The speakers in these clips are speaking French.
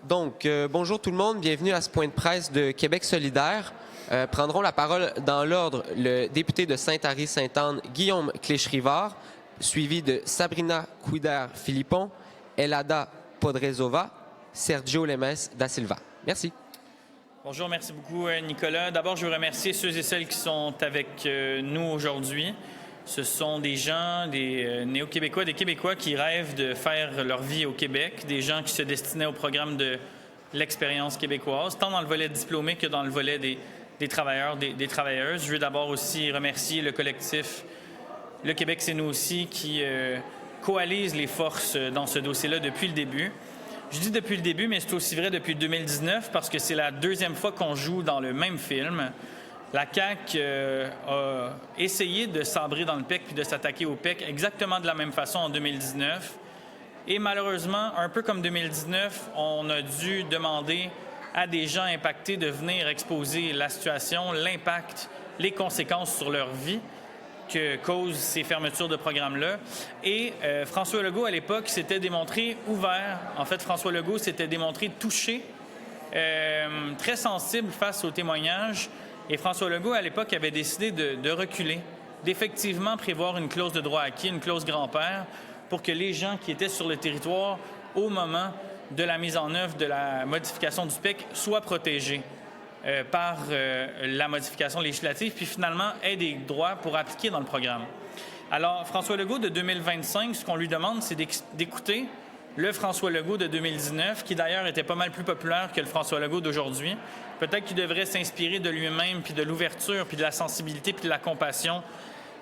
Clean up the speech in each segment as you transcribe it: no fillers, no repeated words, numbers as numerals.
Bonjour tout le monde, bienvenue à ce point de presse de Québec solidaire. Prendront la parole dans l'ordre le député de Sainte-Henri-Sainte-Anne, Guillaume Cléch-Rivard, suivi de Sabrina Couder-Philippon, Elada Podrezova, Sergio Lemes da Silva. Merci. Bonjour, merci beaucoup Nicolas. D'abord, je veux remercier ceux et celles qui sont avec nous aujourd'hui. Ce sont des gens, des néo-québécois, des Québécois qui rêvent de faire leur vie au Québec, des gens qui se destinaient au programme de l'expérience québécoise, tant dans le volet diplômé que dans le volet des travailleurs, des travailleuses. Je veux d'abord aussi remercier le collectif Le Québec, c'est nous aussi, qui coalise les forces dans ce dossier-là depuis le début. Je dis depuis le début, mais c'est aussi vrai depuis 2019 parce que c'est la deuxième fois qu'on joue dans le même film. La CAQ a essayé de sabrer dans le PEC puis de s'attaquer au PEC exactement de la même façon en 2019. Et malheureusement, un peu comme 2019, on a dû demander à des gens impactés de venir exposer la situation, l'impact, les conséquences sur leur vie que causent ces fermetures de programmes-là. Et François Legault, à l'époque, s'était démontré ouvert. En fait, François Legault s'était démontré touché, très sensible face aux témoignages. Et François Legault, à l'époque, avait décidé de reculer, d'effectivement prévoir une clause de droit acquis, une clause grand-père, pour que les gens qui étaient sur le territoire au moment de la mise en œuvre de la modification du PEC soient protégés par la modification législative, puis finalement aient des droits pour appliquer dans le programme. Alors, François Legault de 2025, ce qu'on lui demande, c'est d'écouter le François Legault de 2019, qui d'ailleurs était pas mal plus populaire que le François Legault d'aujourd'hui. Peut-être qu'il devrait s'inspirer de lui-même, puis de l'ouverture, puis de la sensibilité, puis de la compassion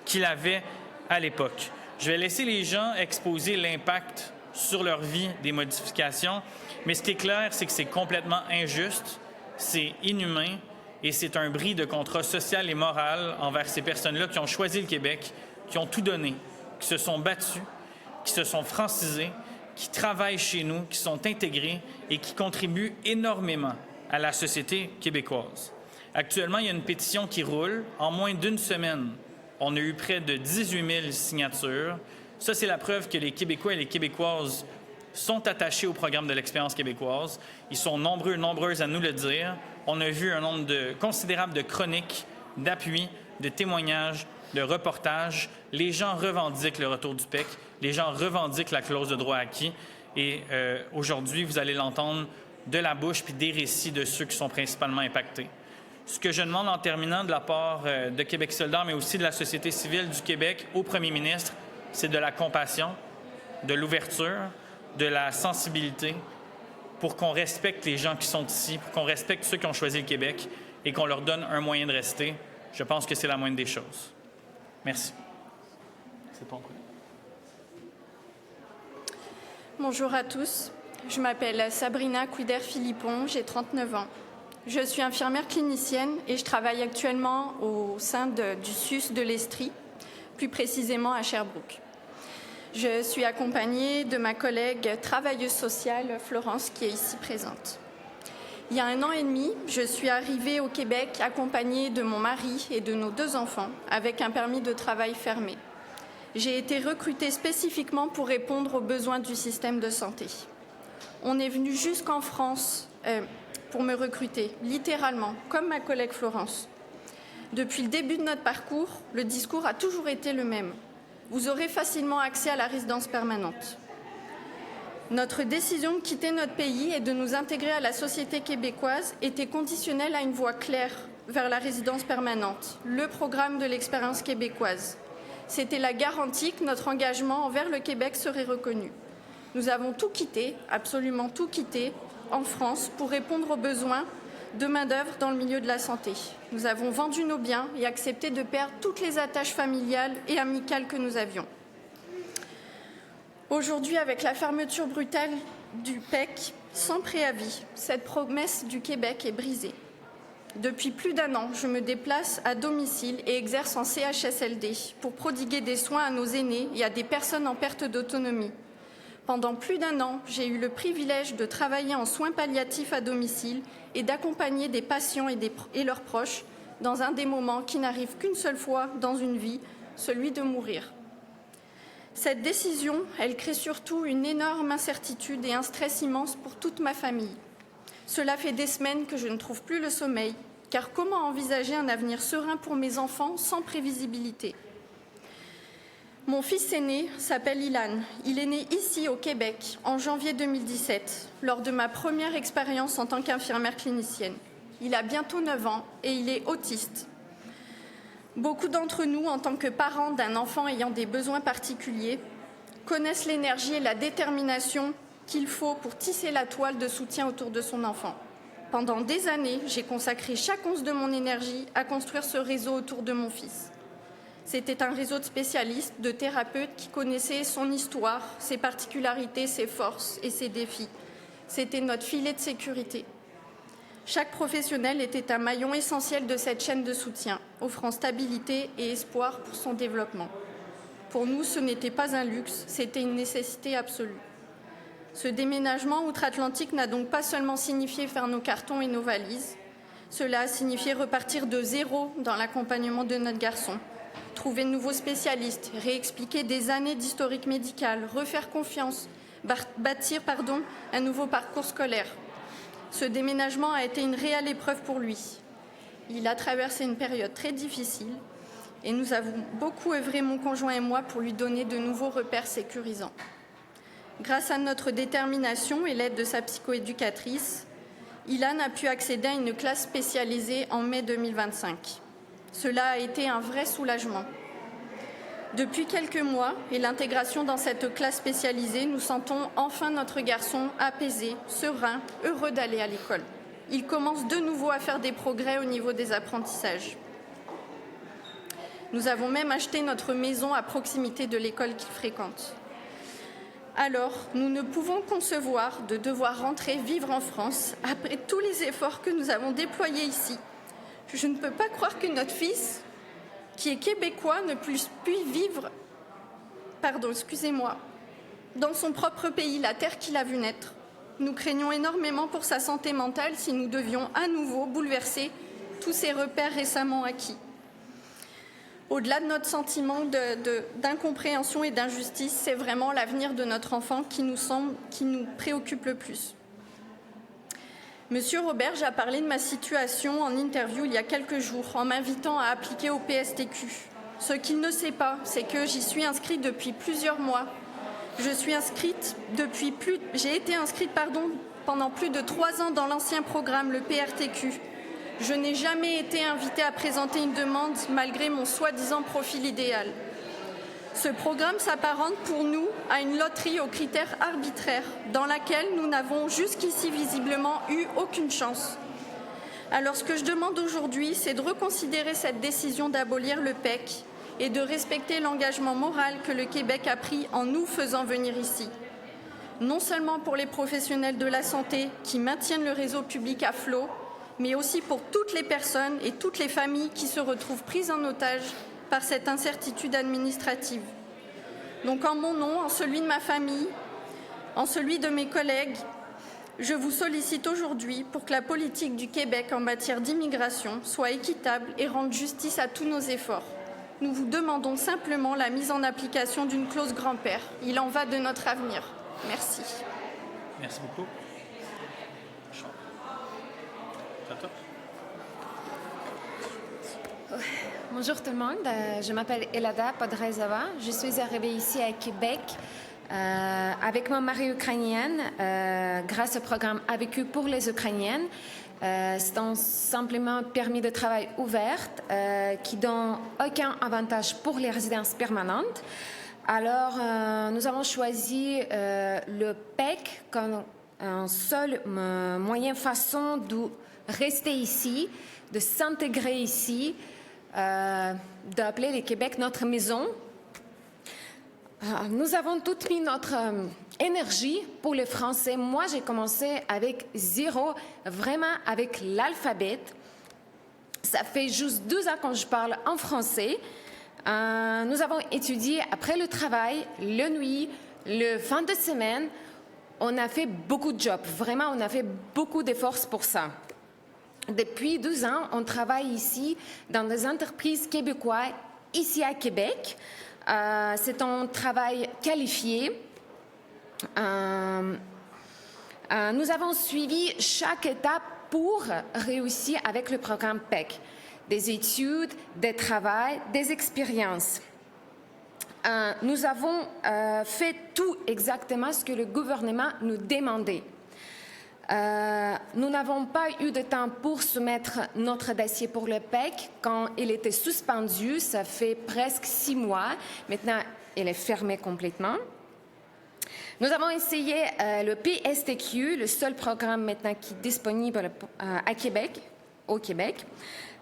qu'il avait à l'époque. Je vais laisser les gens exposer l'impact sur leur vie des modifications, mais ce qui est clair, c'est que c'est complètement injuste, c'est inhumain et c'est un bris de contrat social et moral envers ces personnes-là qui ont choisi le Québec, qui ont tout donné, qui se sont battus, qui se sont francisés, qui travaillent chez nous, qui sont intégrés et qui contribuent énormément à la société québécoise. Actuellement, il y a une pétition qui roule. En moins d'une semaine, on a eu près de 18 000 signatures. Ça, c'est la preuve que les Québécois et les Québécoises sont attachés au programme de l'expérience québécoise. Ils sont nombreux et nombreuses à nous le dire. On a vu un nombre considérable de chroniques, d'appuis, de témoignages, de reportages. Les gens revendiquent le retour du PEC. Les gens revendiquent la clause de droit acquis. Et aujourd'hui, vous allez l'entendre de la bouche puis des récits de ceux qui sont principalement impactés. Ce que je demande en terminant de la part de Québec solidaire, mais aussi de la société civile du Québec au premier ministre, c'est de la compassion, de l'ouverture, de la sensibilité pour qu'on respecte les gens qui sont ici, pour qu'on respecte ceux qui ont choisi le Québec et qu'on leur donne un moyen de rester. Je pense que c'est la moindre des choses. Merci. C'est ton coup. Bonjour à tous. Je m'appelle Sabrina Couder-Philippon, j'ai 39 ans. Je suis infirmière clinicienne et je travaille actuellement au sein du SUS de l'Estrie, plus précisément à Sherbrooke. Je suis accompagnée de ma collègue travailleuse sociale, Florence, qui est ici présente. Il y a 1 an et demi, je suis arrivée au Québec accompagnée de mon mari et de nos 2 enfants, avec un permis de travail fermé. J'ai été recrutée spécifiquement pour répondre aux besoins du système de santé. On est venu jusqu'en France pour me recruter, littéralement, comme ma collègue Florence. Depuis le début de notre parcours, le discours a toujours été le même. Vous aurez facilement accès à la résidence permanente. Notre décision de quitter notre pays et de nous intégrer à la société québécoise était conditionnelle à une voie claire vers la résidence permanente, le programme de l'expérience québécoise. C'était la garantie que notre engagement envers le Québec serait reconnu. Nous avons tout quitté, absolument tout quitté, en France pour répondre aux besoins de main-d'œuvre dans le milieu de la santé. Nous avons vendu nos biens et accepté de perdre toutes les attaches familiales et amicales que nous avions. Aujourd'hui, avec la fermeture brutale du PEC, sans préavis, cette promesse du Québec est brisée. Depuis plus d'1 an, je me déplace à domicile et exerce en CHSLD pour prodiguer des soins à nos aînés et à des personnes en perte d'autonomie. Pendant plus d'1 an, j'ai eu le privilège de travailler en soins palliatifs à domicile et d'accompagner des patients et leurs proches dans un des moments qui n'arrive qu'une seule fois dans une vie, celui de mourir. Cette décision, elle crée surtout une énorme incertitude et un stress immense pour toute ma famille. Cela fait des semaines que je ne trouve plus le sommeil, car comment envisager un avenir serein pour mes enfants sans prévisibilité ? Mon fils aîné s'appelle Ilan. Il est né ici, au Québec, en janvier 2017, lors de ma première expérience en tant qu'infirmière clinicienne. Il a bientôt 9 ans et il est autiste. Beaucoup d'entre nous, en tant que parents d'un enfant ayant des besoins particuliers, connaissent l'énergie et la détermination qu'il faut pour tisser la toile de soutien autour de son enfant. Pendant des années, j'ai consacré chaque once de mon énergie à construire ce réseau autour de mon fils. C'était un réseau de spécialistes, de thérapeutes qui connaissaient son histoire, ses particularités, ses forces et ses défis. C'était notre filet de sécurité. Chaque professionnel était un maillon essentiel de cette chaîne de soutien, offrant stabilité et espoir pour son développement. Pour nous, ce n'était pas un luxe, c'était une nécessité absolue. Ce déménagement outre-Atlantique n'a donc pas seulement signifié faire nos cartons et nos valises, cela a signifié repartir de zéro dans l'accompagnement de notre garçon, trouver de nouveaux spécialistes, réexpliquer des années d'historique médical, refaire confiance, bâtir un nouveau parcours scolaire. Ce déménagement a été une réelle épreuve pour lui. Il a traversé une période très difficile et nous avons beaucoup œuvré, mon conjoint et moi, pour lui donner de nouveaux repères sécurisants. Grâce à notre détermination et l'aide de sa psychoéducatrice, Ilan a pu accéder à une classe spécialisée en mai 2025. Cela a été un vrai soulagement. Depuis quelques mois et l'intégration dans cette classe spécialisée, nous sentons enfin notre garçon apaisé, serein, heureux d'aller à l'école. Il commence de nouveau à faire des progrès au niveau des apprentissages. Nous avons même acheté notre maison à proximité de l'école qu'il fréquente. Alors, nous ne pouvons concevoir de devoir rentrer vivre en France après tous les efforts que nous avons déployés ici. Je ne peux pas croire que notre fils, qui est québécois, ne puisse vivre dans son propre pays, la terre qu'il a vu naître. Nous craignons énormément pour sa santé mentale si nous devions à nouveau bouleverser tous ces repères récemment acquis. Au-delà de notre sentiment d'incompréhension et d'injustice, c'est vraiment l'avenir de notre enfant qui nous préoccupe le plus. Monsieur Roberge a parlé de ma situation en interview il y a quelques jours, en m'invitant à appliquer au PSTQ. Ce qu'il ne sait pas, c'est que j'y suis inscrite depuis plusieurs mois. J'ai été inscrite pendant plus de 3 ans dans l'ancien programme, le PRTQ. Je n'ai jamais été invitée à présenter une demande malgré mon soi-disant profil idéal. Ce programme s'apparente pour nous à une loterie aux critères arbitraires dans laquelle nous n'avons jusqu'ici visiblement eu aucune chance. Alors ce que je demande aujourd'hui, c'est de reconsidérer cette décision d'abolir le PEC et de respecter l'engagement moral que le Québec a pris en nous faisant venir ici. Non seulement pour les professionnels de la santé qui maintiennent le réseau public à flot, mais aussi pour toutes les personnes et toutes les familles qui se retrouvent prises en otage par cette incertitude administrative. Donc en mon nom, en celui de ma famille, en celui de mes collègues, je vous sollicite aujourd'hui pour que la politique du Québec en matière d'immigration soit équitable et rende justice à tous nos efforts. Nous vous demandons simplement la mise en application d'une clause grand-père. Il en va de notre avenir. Merci. Merci beaucoup. Bonjour tout le monde, je m'appelle Elada Podrezova. Je suis arrivée ici à Québec avec mon mari ukrainien grâce au programme AVQ pour les Ukrainiennes. C'est un simplement permis de travail ouvert qui donne aucun avantage pour les résidences permanentes. Alors, nous avons choisi le PEC comme un seul moyen façon de rester ici, de s'intégrer ici, d'appeler le Québec notre maison. Nous avons toutes mis notre énergie pour le français. Moi, j'ai commencé avec 0, vraiment avec l'alphabet. Ça fait juste 2 ans que je parle en français. Nous avons étudié après le travail, la nuit, le fin de semaine. On a fait beaucoup de jobs. Vraiment, on a fait beaucoup d'efforts pour ça. Depuis 12 ans, on travaille ici dans des entreprises québécoises, ici à Québec. C'est un travail qualifié. Nous avons suivi chaque étape pour réussir avec le programme PEC. Des études, des travaux, des expériences. Nous avons fait tout exactement ce que le gouvernement nous demandait. Nous n'avons pas eu de temps pour soumettre notre dossier pour le PEC quand il était suspendu. Ça fait presque 6 mois. Maintenant, il est fermé complètement. Nous avons essayé le PSTQ, le seul programme maintenant qui est disponible à Québec, au Québec.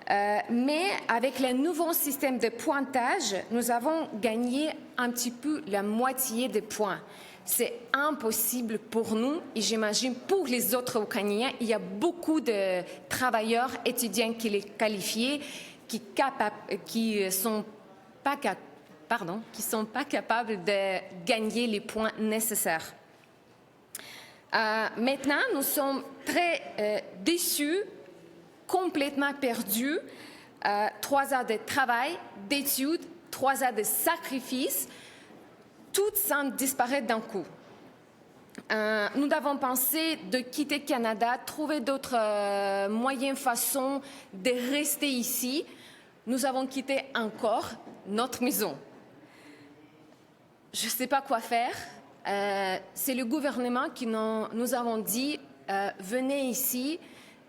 Mais avec le nouveau système de pointage, nous avons gagné un petit peu la moitié des points. C'est impossible pour nous et j'imagine pour les autres Ukrainiens. Il y a beaucoup de travailleurs, étudiants qui les qualifiés, qui sont pas capables de gagner les points nécessaires. Maintenant, nous sommes très déçus, complètement perdus. 3 ans de travail, d'études, 3 ans de sacrifices, tout semble disparaître d'un coup. Nous avons pensé de quitter le Canada, trouver d'autres moyens, façons de rester ici. Nous avons quitté encore notre maison. Je ne sais pas quoi faire. C'est le gouvernement qui nous avons dit venez ici,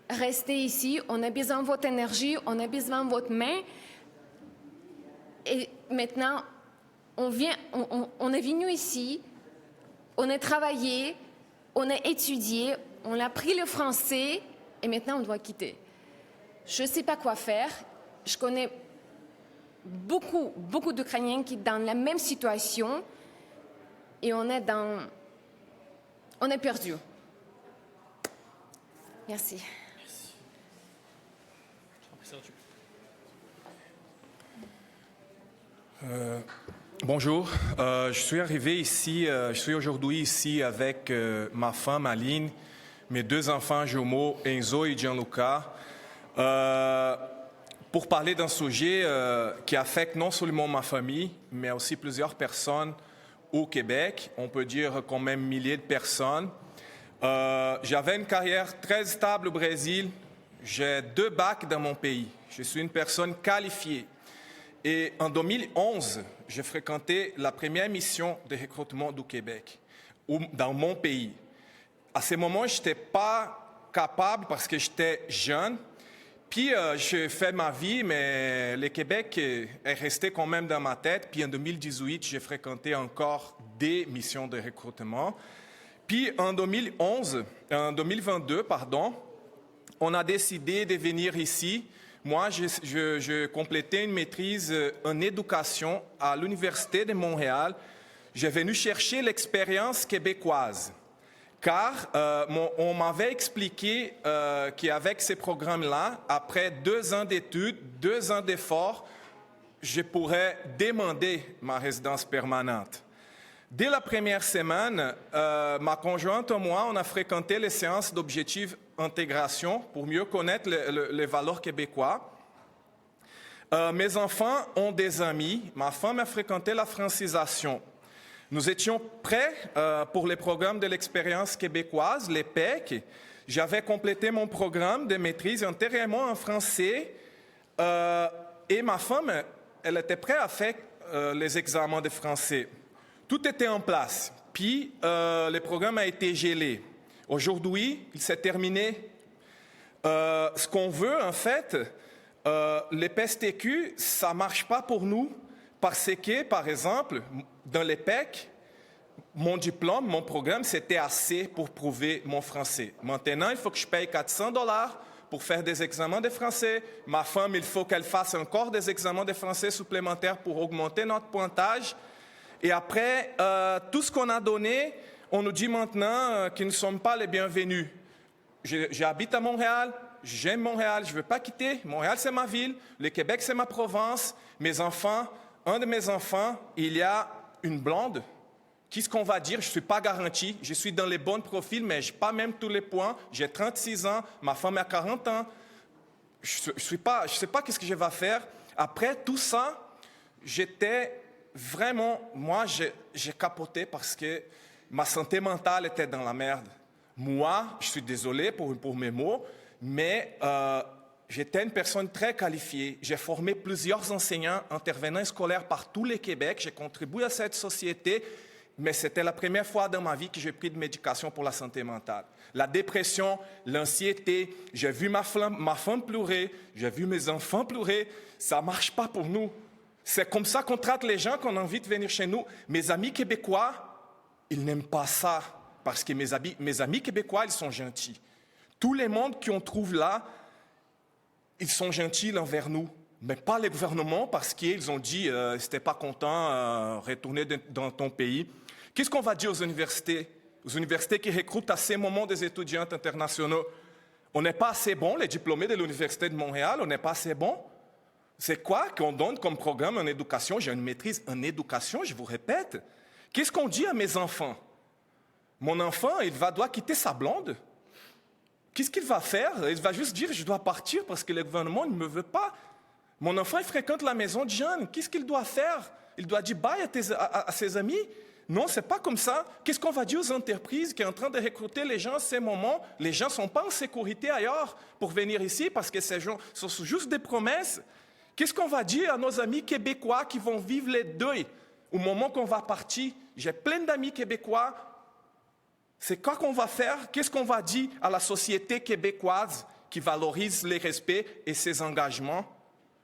restez ici, on a besoin de votre énergie, on a besoin de votre main. Et maintenant, on est venu ici, on a travaillé, on a étudié, on a pris le français et maintenant on doit quitter. Je ne sais pas quoi faire. Je connais beaucoup d'Ukrainiens qui sont dans la même situation et on est perdu. Merci. Bonjour, je suis arrivé ici, je suis aujourd'hui ici avec ma femme Aline, mes 2 enfants jumeaux Enzo et Gianluca, pour parler d'un sujet qui affecte non seulement ma famille, mais aussi plusieurs personnes au Québec, on peut dire quand même milliers de personnes. J'avais une carrière très stable au Brésil, j'ai 2 bacs dans mon pays, je suis une personne qualifiée. Et en 2011, j'ai fréquenté la première mission de recrutement du Québec, dans mon pays. À ce moment, je n'étais pas capable parce que j'étais jeune. Puis, j'ai fait ma vie, mais le Québec est resté quand même dans ma tête. Puis, en 2018, j'ai fréquenté encore des missions de recrutement. Puis, en 2022, on a décidé de venir ici. Moi, je complétais une maîtrise en éducation à l'Université de Montréal. J'ai venu chercher l'expérience québécoise, car on m'avait expliqué qu'avec ces programmes-là, après 2 ans d'études, 2 ans d'efforts, je pourrais demander ma résidence permanente. Dès la première semaine, ma conjointe et moi, on a fréquenté les séances d'objectifs intégration pour mieux connaître les valeurs québécois. Mes enfants ont des amis. Ma femme a fréquenté la francisation. Nous étions prêts pour les programmes de l'expérience québécoise, les PEC. J'avais complété mon programme de maîtrise antérieurement en français et ma femme, elle était prête à faire les examens de français. Tout était en place. Puis, le programme a été gelé. Aujourd'hui, il s'est terminé. Ce qu'on veut, en fait, les PSTQ, ça ne marche pas pour nous parce que, par exemple, dans les PEC, mon diplôme, mon programme, c'était assez pour prouver mon français. Maintenant, il faut que je paye $400 pour faire des examens de français. Ma femme, il faut qu'elle fasse encore des examens de français supplémentaires pour augmenter notre pointage. Et après, tout ce qu'on a donné, on nous dit maintenant qu'ils ne sommes pas les bienvenus. J'habite à Montréal, j'aime Montréal, je ne veux pas quitter. Montréal, c'est ma ville, le Québec, c'est ma province. Mes enfants, un de mes enfants, il y a une blonde. Qu'est-ce qu'on va dire? Je ne suis pas garanti. Je suis dans les bons profils, mais je n'ai pas même tous les points. J'ai 36 ans, ma femme a 40 ans. Je ne sais pas qu'est-ce que je vais faire. Après tout ça, j'étais vraiment... Moi, j'ai capoté parce que ma santé mentale était dans la merde. Moi, je suis désolé pour mes mots, mais j'étais une personne très qualifiée. J'ai formé plusieurs enseignants, intervenants scolaires par tout le Québec. J'ai contribué à cette société, mais c'était la première fois dans ma vie que j'ai pris de médication pour la santé mentale. La dépression, l'anxiété, j'ai vu ma femme pleurer, j'ai vu mes enfants pleurer. Ça ne marche pas pour nous. C'est comme ça qu'on traite les gens qu'on a envie de venir chez nous. Mes amis québécois, ils n'aiment pas ça, parce que mes amis québécois, ils sont gentils. Tous les mondes qu'on trouve là, ils sont gentils envers nous, mais pas les gouvernements, parce qu'ils ont dit si t'es pas content, retourner dans ton pays. Qu'est-ce qu'on va dire aux universités qui recrutent à ces moments des étudiants internationaux? On n'est pas assez bon, les diplômés de l'Université de Montréal, on n'est pas assez bon. C'est quoi qu'on donne comme programme en éducation? J'ai une maîtrise en éducation, je vous répète. Qu'est-ce qu'on dit à mes enfants? Mon enfant, doit quitter sa blonde. Qu'est-ce qu'il va faire? Il va juste dire, je dois partir parce que le gouvernement ne me veut pas. Mon enfant, il fréquente la maison de jeunes. Qu'est-ce qu'il doit faire? Il doit dire bye à ses amis? Non, c'est pas comme ça. Qu'est-ce qu'on va dire aux entreprises qui sont en train de recruter les gens à ces moments? Les gens ne sont pas en sécurité ailleurs pour venir ici parce que ces gens sont juste des promesses. Qu'est-ce qu'on va dire à nos amis québécois qui vont vivre les deuils au moment qu'on va partir? J'ai plein d'amis québécois. C'est quoi qu'on va faire? Qu'est-ce qu'on va dire à la société québécoise qui valorise les respects et ses engagements?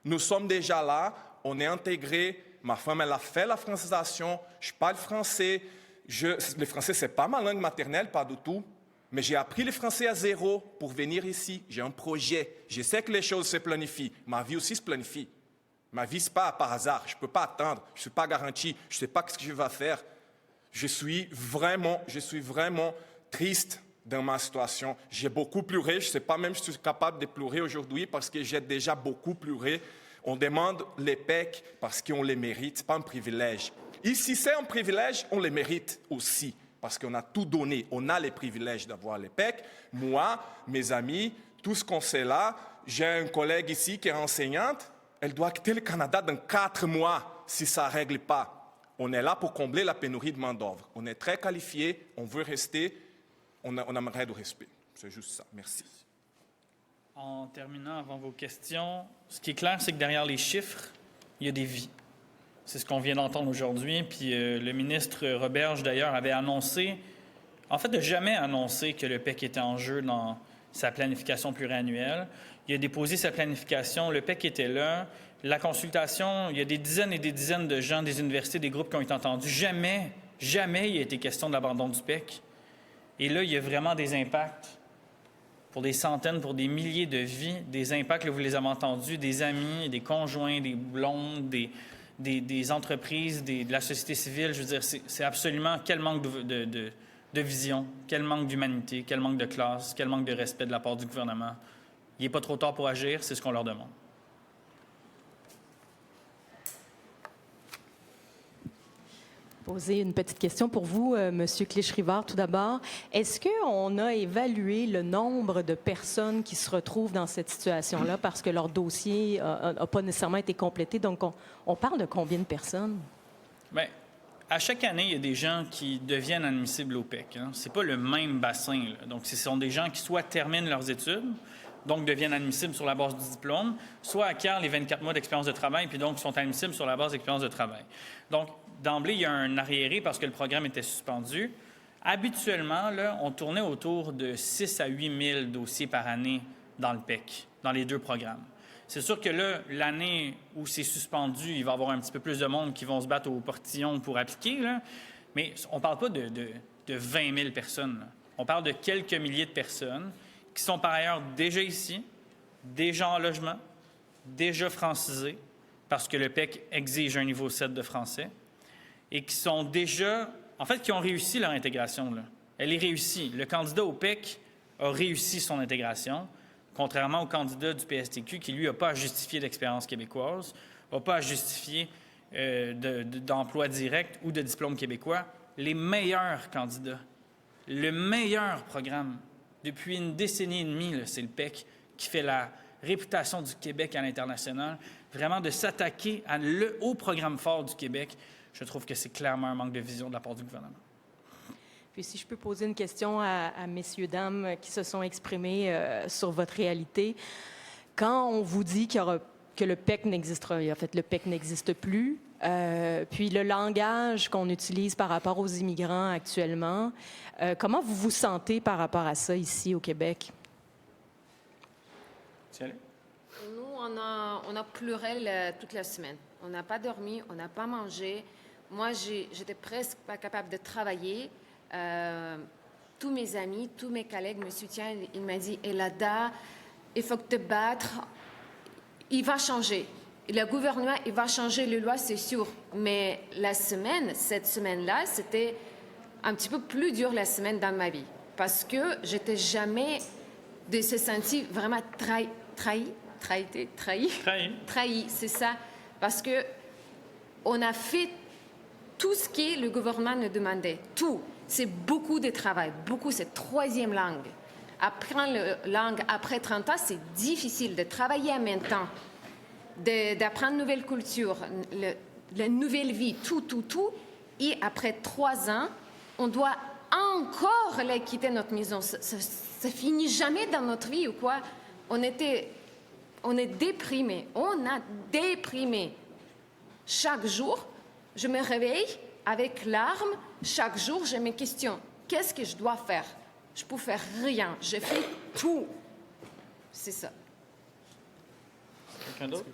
Nous sommes déjà là, on est intégrés. Ma femme, elle a fait la francisation. Je parle français. Le français, ce n'est pas ma langue maternelle, pas du tout. Mais j'ai appris le français à zéro pour venir ici. J'ai un projet. Je sais que les choses se planifient. Ma vie aussi se planifie. Ma vie, ce n'est pas par hasard. Je ne peux pas attendre. Je ne suis pas garanti. Je ne sais pas ce que je vais faire. Je suis vraiment triste dans ma situation. J'ai beaucoup pleuré. Je ne sais pas même si je suis capable de pleurer aujourd'hui parce que j'ai déjà beaucoup pleuré. On demande les PEC parce qu'on les mérite. Ce n'est pas un privilège. Ici, c'est un privilège, on les mérite aussi parce qu'on a tout donné. On a les privilèges d'avoir les PEC. Moi, mes amis, tout ce qu'on sait là, j'ai une collègue ici qui est enseignante. Elle doit quitter le Canada dans 4 mois si ça ne règle pas. On est là pour combler la pénurie de main-d'œuvre. On est très qualifiés, on veut rester, on aimerait du respect. C'est juste ça. Merci. En terminant, avant vos questions, ce qui est clair, c'est que derrière les chiffres, il y a des vies. C'est ce qu'on vient d'entendre aujourd'hui. Puis le ministre Roberge, d'ailleurs, avait annoncé, en fait, de jamais annoncé que le PEC était en jeu dans sa planification pluriannuelle. Il a déposé sa planification, le PEC était là. La consultation, il y a des dizaines et des dizaines de gens, des universités, des groupes qui ont été entendus. Jamais il a été question de l'abandon du PEC. Et là, il y a vraiment des impacts pour des centaines, pour des milliers de vies, des impacts, là, vous les avez entendus, des amis, des conjoints, des blondes, des entreprises, de la société civile. Je veux dire, c'est absolument quel manque de vision, quel manque d'humanité, quel manque de classe, quel manque de respect de la part du gouvernement. Il n'est pas trop tard pour agir, c'est ce qu'on leur demande. Poser une petite question pour vous, M. Clich-Rivard, tout d'abord. Est-ce qu'on a évalué le nombre de personnes qui se retrouvent dans cette situation-là parce que leur dossier n'a pas nécessairement été complété? Donc, on parle de combien de personnes? Bien, à chaque année, il y a des gens qui deviennent admissibles au PEC. Hein. Ce n'est pas le même bassin, là. Donc, ce sont des gens qui soit terminent leurs études, donc deviennent admissibles sur la base du diplôme, soit acquièrent les 24 mois d'expérience de travail, puis donc sont admissibles sur la base d'expérience de travail. Donc, d'emblée, il y a un arriéré parce que le programme était suspendu. Habituellement, là, on tournait autour de 6 à 8 000 dossiers par année dans le PEC, dans les 2 programmes. C'est sûr que là, l'année où c'est suspendu, il va y avoir un petit peu plus de monde qui vont se battre au portillon pour appliquer, là. Mais on ne parle pas de 20 000 personnes. Là. On parle de quelques milliers de personnes qui sont par ailleurs déjà ici, déjà en logement, déjà francisés, parce que le PEC exige un niveau 7 de français, et qui sont déjà, en fait, qui ont réussi leur intégration. Là. Elle est réussie. Le candidat au PEC a réussi son intégration, contrairement au candidat du PSTQ qui, lui, n'a pas à justifier d'expérience québécoise, n'a pas à justifier d'emploi direct ou de diplôme québécois. Les meilleurs candidats, le meilleur programme, depuis une décennie et demie, c'est le PEC qui fait la réputation du Québec à l'international, vraiment de s'attaquer au programme fort du Québec. Je trouve que c'est clairement un manque de vision de la part du gouvernement. Puis si je peux poser une question à messieurs, dames qui se sont exprimés sur votre réalité. Quand on vous dit que le PEC n'existera, en fait, le PEC n'existe plus, puis le langage qu'on utilise par rapport aux immigrants actuellement, comment vous vous sentez par rapport à ça ici au Québec? Nous, on a pleuré toute la semaine. On n'a pas dormi, on n'a pas mangé. Moi, j'étais presque pas capable de travailler. Tous mes amis, tous mes collègues me soutiennent. Ils m'ont dit, Elada, il faut te battre. Il va changer. Le gouvernement, il va changer les lois, c'est sûr. Mais cette semaine-là, c'était un petit peu plus dur la semaine dans ma vie. Parce que j'étais jamais de se sentir vraiment trahi, c'est ça. Parce que on a fait tout ce que le gouvernement nous demandait. Tout. C'est beaucoup de travail. Beaucoup, c'est troisième langue. Apprendre la langue après 30 ans, c'est difficile de travailler en même temps, d'apprendre une nouvelle culture, la nouvelle vie, tout. Et après 3 ans, on doit encore quitter notre maison. Ça finit jamais dans notre vie ou quoi. On est déprimé. On a déprimé. Chaque jour, je me réveille avec larmes. Chaque jour, je me questionne. Qu'est-ce que je dois faire? Je peux faire rien. Je fais tout. C'est ça. Quelqu'un d'autre?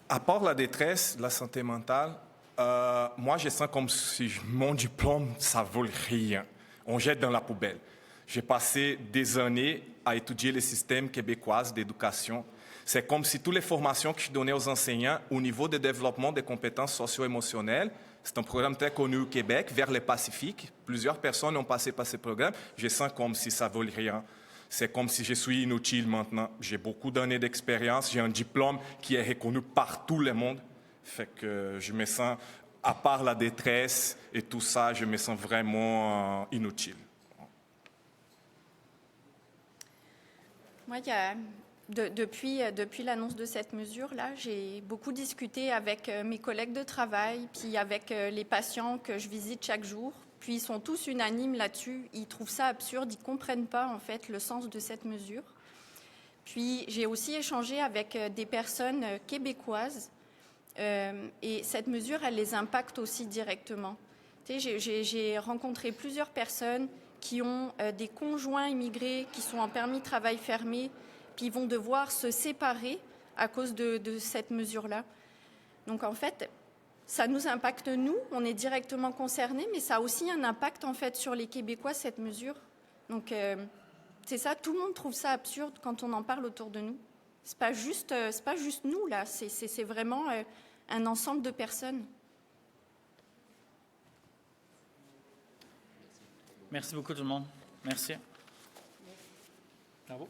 À part la détresse, la santé mentale, moi, je sens comme si mon diplôme, ça vaut rien. On jette dans la poubelle. J'ai passé des années à étudier le système québécois d'éducation. C'est comme si toutes les formations que je donnais aux enseignants au niveau de développement des compétences socio-émotionnelles, c'est un programme très connu au Québec, vers le Pacifique. Plusieurs personnes ont passé par ce programme. Je sens comme si ça ne vaut rien. C'est comme si je suis inutile maintenant. J'ai beaucoup d'années d'expérience. J'ai un diplôme qui est reconnu par tout le monde. Fait que je me sens, à part la détresse et tout ça, je me sens vraiment inutile. Moi, depuis l'annonce de cette mesure-là, j'ai beaucoup discuté avec mes collègues de travail, puis avec les patients que je visite chaque jour. Puis ils sont tous unanimes là-dessus. Ils trouvent ça absurde. Ils ne comprennent pas, en fait, le sens de cette mesure. Puis j'ai aussi échangé avec des personnes québécoises. Et cette mesure, elle les impacte aussi directement. Tu sais, j'ai rencontré plusieurs personnes qui ont des conjoints immigrés qui sont en permis de travail fermé, puis ils vont devoir se séparer à cause de cette mesure-là. Donc en fait, ça nous impacte nous, on est directement concernés, mais ça a aussi un impact en fait sur les Québécois, cette mesure. Donc c'est ça, tout le monde trouve ça absurde quand on en parle autour de nous. C'est pas juste nous là, c'est vraiment un ensemble de personnes. Merci beaucoup tout le monde. Merci. Bravo.